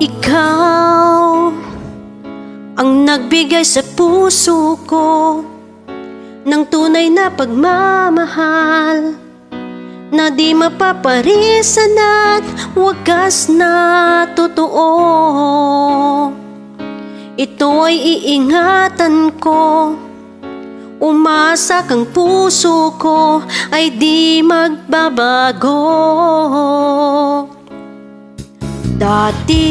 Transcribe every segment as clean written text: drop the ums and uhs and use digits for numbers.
Ikaw ang nagbigay sa puso ko ng tunay na pagmamahal na di mapaparisan at wagas na totoo. Ito ay iingatan ko, umasa kang puso ko ay di magbabago. Dati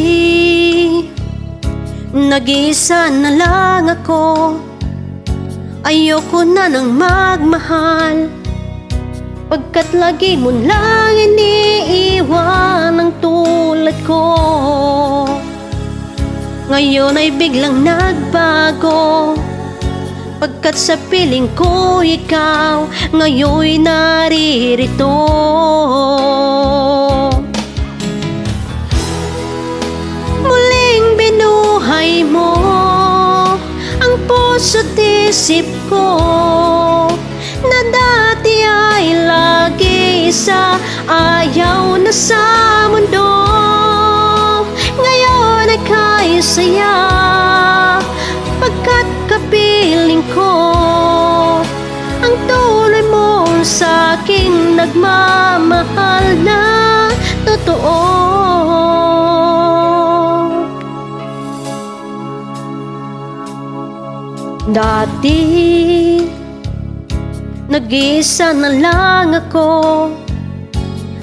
nag-iisa na lang ako, ayoko na nang magmahal, pagkat lagi mo lang iniiwan ang tulad ko. Ngayon ay biglang nagbago, pagkat sa piling ko ikaw ngayon'y naririto. Muling binuhay mo ang puso't isip ko na dati ay lagi isa, ayaw na sa mundo. Ngayon ay kay saya, pagkat kapiling ko ang tuloy mo sa'king nagmamahal na totoo. Dati nag-iisa na lang ako,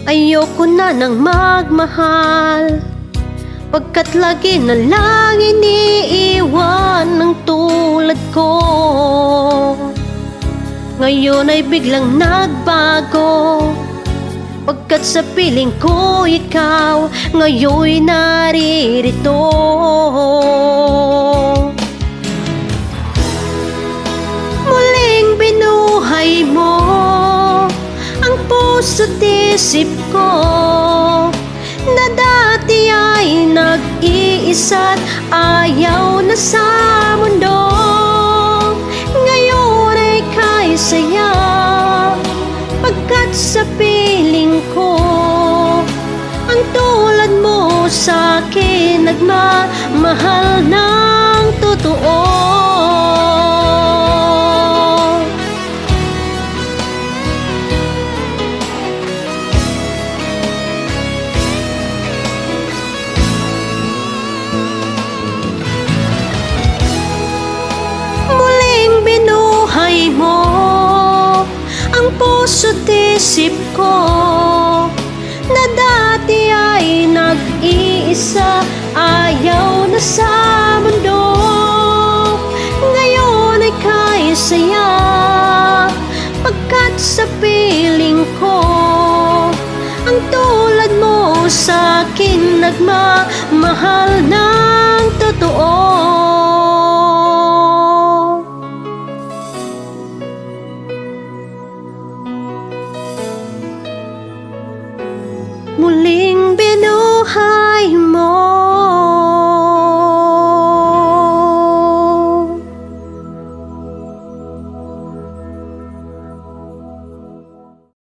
ayoko na nang magmahal, pagkat lagi na lang iniiwan ng tulad ko. Ngayon ay biglang nagbago, pagkat sa piling ko ikaw ngayon'y naririto. Muling binuhay mo ang puso't isip ko na dati ay nag-iisa't ayaw na sa mundo. Ngayon ay kay saya, pagkat sa piling ko ang tulad mo sa'kin nagmamahal ng totoo. Puso't isip ko na dati ay nag-iisa, ayaw na sa mundo. Ngayon ay kay saya, pagkat sa piling ko ang tulad mo sa'kin nagmamahal ng totoo. Muling binuhay mo